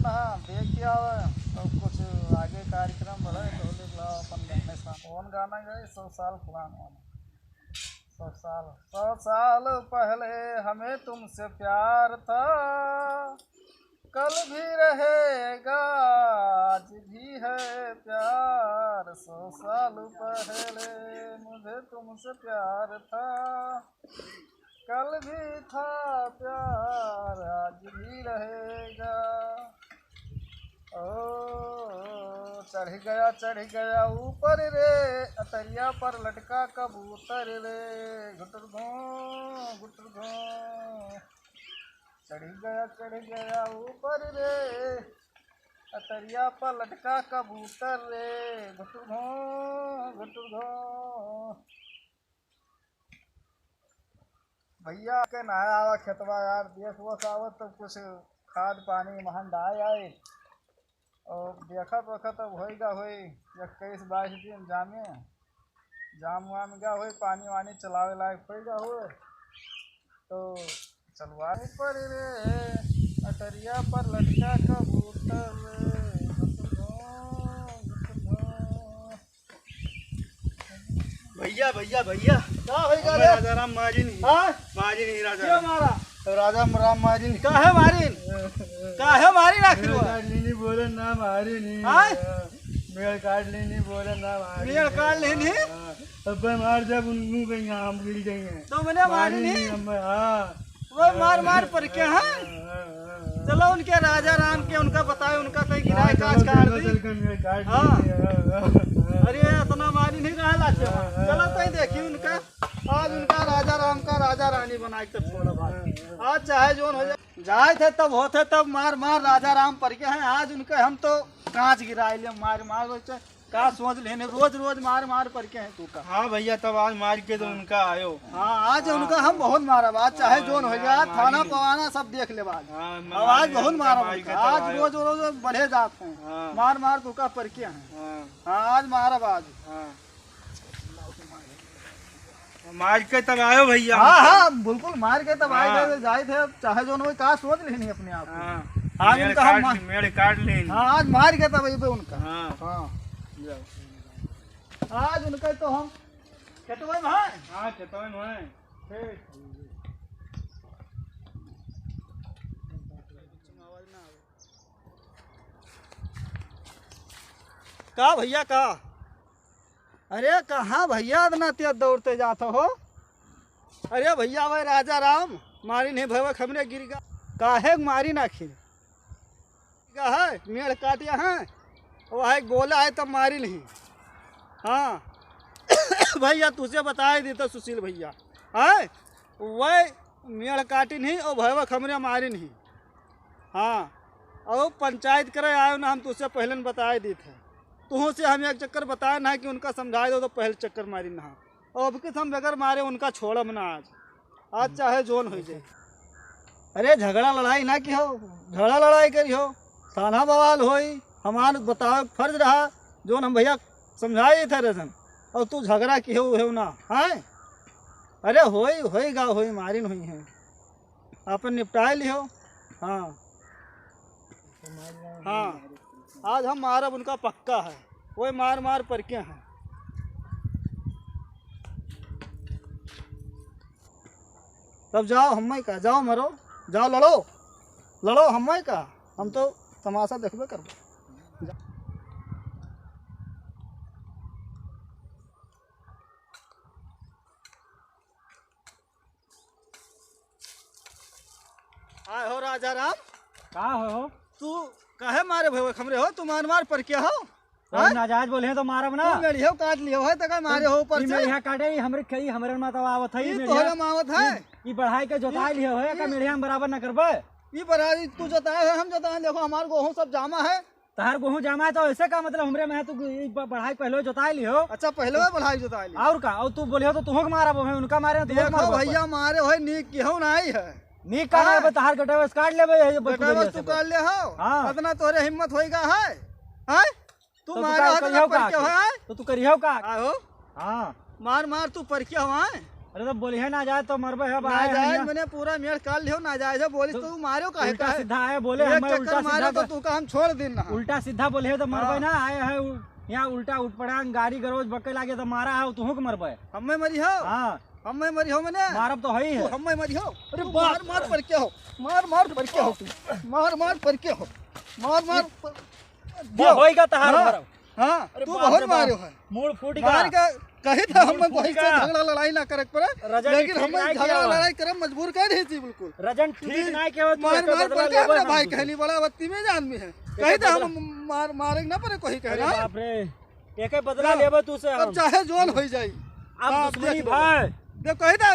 ना देख के आवे तो कुछ आगे कार्यक्रम बढ़े तो लिख लो अपन गाने सा कौन गाना गए 100 साल पुराना 100 साल पहले हमें तुमसे प्यार था कल भी रहेगा आज भी है प्यार 100 साल पहले मुझे तुमसे प्यार था कल भी था प्यार आज भी रहेगा ओ चढ़ गया ऊपर रे अतरिया पर लटका कबूतर रे घुटर घों चढ़ गया ऊपर रे अतरिया पर लटका कबूतर रे घुटर घों भैया के नया आवा खेतवा यार देख वो आवत तो कुछ खाद पानी महन डाय आए और देखत वक्त अब होएगा 21-22 दिन जाम वाम गा हो पानी वानी चलावे लायक होएगा हो तो चलवा पर रे अटरिया पर लटका कबूतर भैया भैया भैया क्या होएगा रे राजा राम मारिन मारिन राजा क्यों मारा तो राजा राम मारिन काहे मारिन आखिर काट लेनी बोले ना मारिन मेल काट लेनी बोले ना मारिन मेल काट लेनी अब मार जब उनको कहीं हम गिर गए तो मैंने मारी नहीं हां वो मार पर क्या है चलो उनके राजा राम के उनका बताए उनका कहीं गिराए काज काट दी अरे इतना मारी नहीं रहा लाचे चलो तो देखी उनका आज उनका राजा राम का राजा रानी बनाए तो थोड़ा बात आज चाहे जोन हो जाए थे तब होते तब मार राजा राम पर के हैं आज उनके हम तो कांच गिराए ले मार का सोच लेने रोज मार पर के हैं तू का हाँ भैया तब आज मार के तो उनका आयो हाँ आज उनका हम बहुत मारा आज चाहे जोन हो जाए थाना पवाना सब देख ले आज बहुत मारा आज रोज बढ़े जाते हैं मार तू का पर के हैं हाँ आज मारा आज मार के तब आयो भैया हाँ बिल्कुल मार के तब आए जाए थे चाहे जो हो का सोच लेनी अपने आप आज उनका हम मेड़ काट लेनी हाँ आज मार के तब पे उनका हाँ आज उनका तो हम खेतवा में है हाँ खेतवा में है का भैया का अरे कहाँ भैया इतना तेज दौड़ते जाते हो अरे भैया भाई राजा राम मारी नहीं भैया खमरे गिर गया काहे मारी ना खिर है मेड़ काटिया है वह बोला है तब मारी नहीं हाँ भैया तुझे बताए दी तो सुशील भैया है वह मेड़ काटी नहीं और भैया खमरे मारी नहीं हाँ और पंचायत करे आयो ना हम तुझसे पहले बताए दी थे तुहों से हम एक चक्कर बताए ना कि उनका समझाए दो तो पहले चक्कर मारी ना और अब किस हम बगैर मारे उनका छोड़म ना आज चाहे जोन हो जाए अरे झगड़ा लड़ाई ना की हो झगड़ा लड़ाई करी हो थाना बवाल होई हमार बताओ फर्ज रहा जोन हम भैया समझाए थे रजन और तू झगड़ा की हो ना है अरे होई मारिन हुई है अपन निपटाए लियो हाँ हाँ आज हम मारब उनका पक्का है वही मार पर के हैं तब जाओ हम का जाओ मरो जाओ लड़ो हम का हम तो तमाशा देखबे करबो आए हो राजा राम का हो तू कहे मारे भैया खमरे हो तू मार पर क्या हो नाजायज बोले हैं तो मारब ना मेरी हो काट लियो है तो मारे हो पर से यहां काटे हमरे खई हमरे में तो आवत है ई तोहरे मावत है ई बढ़ाई के जोताई लियो है का मेढ़िया में बराबर ना करबे ई बराबर तू जोताए है हम जोताए देखो हमार गेहूं सब जामा है तहार गेहूं जामा है तो ऐसे का मतलब हमरे में है तू बढ़ाई पहले जोताई लियो अच्छा पहले बढ़ाई जोताई लियो और का और तू बोले तो तुहक मारब है उनका मारे तो देखो भैया मारे होय नीक गेहूं नहीं है नी का है तहार गटवस काट लेबे गटवस तू काट ले हो इतना तोरे हिम्मत होएगा है तू मारे तो तू करियो का हो हां मार तू पर क्या हुआ अरे तो बोलिए ना जाए तो मरबे है ना जाए मैंने पूरा मेल काट लियो ना जाए बोली तू मारो काहे उल्टा काहे सीधा है बोले एक हमें चक्कर उल्टा मारो सीधा तो तू का हम छोड़ दिन ना उल्टा सीधा बोले तो मरबे हाँ। ना आए है यहाँ उल्टा उठ पड़ा गाड़ी गरोज बके लागे तो मारा है तू के मरबे। हमें मरी हो हाँ हमें मरी हो मैंने मारब तो है ही है। हमें मरी हो अरे मार मार पर क्या हो मार मार पर क्या हो तू मार मार पर क्या हो मार मार होएगा तहार हाँ। मरब। हाँ अरे तू बाप बहुत रे बाप। मारो है मूड फूट मार गया का कही था हम मूड कोई फूट से गया। झगड़ा लड़ाई ना करे पड़े रजन लेकिन ठीक हमें नहीं झगड़ा किया हुआ। लड़ाई करे मजबूर कर रही थी बिल्कुल रजन ठीक नहीं के हो तू मार एके मार बदला पर लेबे अपने हम भाई तुझसे। कहली बड़ा बत्ती में आदमी है कही था बदला। हम मार मारेंगे ना पड़े कोई कह अरे रहा है बाप रे एके बदला हाँ। लेबे तू से अब हम चाहे जोन हो जाए अब हाँ, दुश्मनी देख लो। भाई देख कही था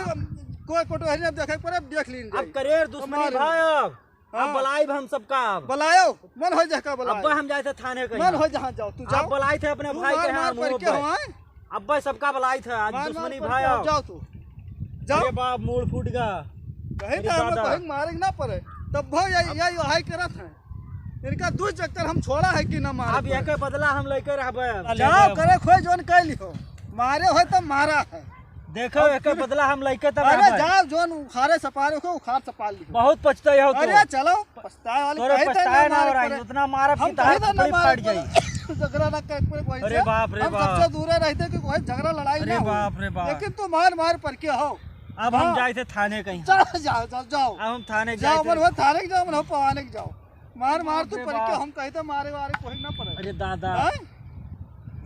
कोई कोटवारी ने देखे पर अब देख लीन अब करियर दुश्मनी हमारे। भाई अब हाँ। बुलाई हम सबका अब बुलायो मन हो जा का अब बुलायो हम जाए थे थाने कहीं मन हो जहाँ जाओ तू अब जाओ बुलाई थे अपने तू भाई के मार यहाँ मार पर क्या हो आए? अब सबका बुलाई थे आज मार दुश्मनी मार भाई पर अब क्या हो, जाओ तू जाओ अरे बाप मूड फूट गया कही मेरी था हमें दादा। कहीं मारेंगे ना पड़े तब भाई यही हाई करत है इनका दू चक्कर हम छोड़ा है कि ना मारे अब एके बदला हम लेके रहबे जाओ करे खोई जोन कह लियो मारे हो तो मारा है देखो एके बदला हम लेके तब अरे रहबे जाओ जोन उखाड़े सपारे को उखाड़ सपाल लियो बहुत पछताए हो अरे तू चलो पछताए वाली तोरे कही था पछताए ना हो मारे रहा पड़े। उतना मारब हम कि तार कही था ना कपड़ी मारे फट जाई पड़े। झगड़ा ना कर कोई कोई अरे से। बाप रे हम बाप। सबसे दूर रहते कि कोई झगड़ा लड़ाई अरे ना हो बाप रे बाप। लेकिन तू मार मार पर के हो अब हाँ। हम जाए थे थाने कहीं चलो जाओ जाओ जाओ अब हम थाने जाओ जाए मन हो थाने के जाओ मन हो पवाने के जाओ मार मार तू बाप रे पर के बाप। हम कहते मारे वारे कोई ना पड़े अरे दादा हैं?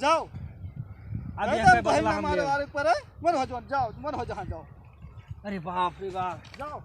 जाओ अब कहते एके हम कहीं बदला ना हम मारे ले वारे पड़े मन हो जाओ मन हो जहाँ जाओ अरे बाप रे बाप जाओ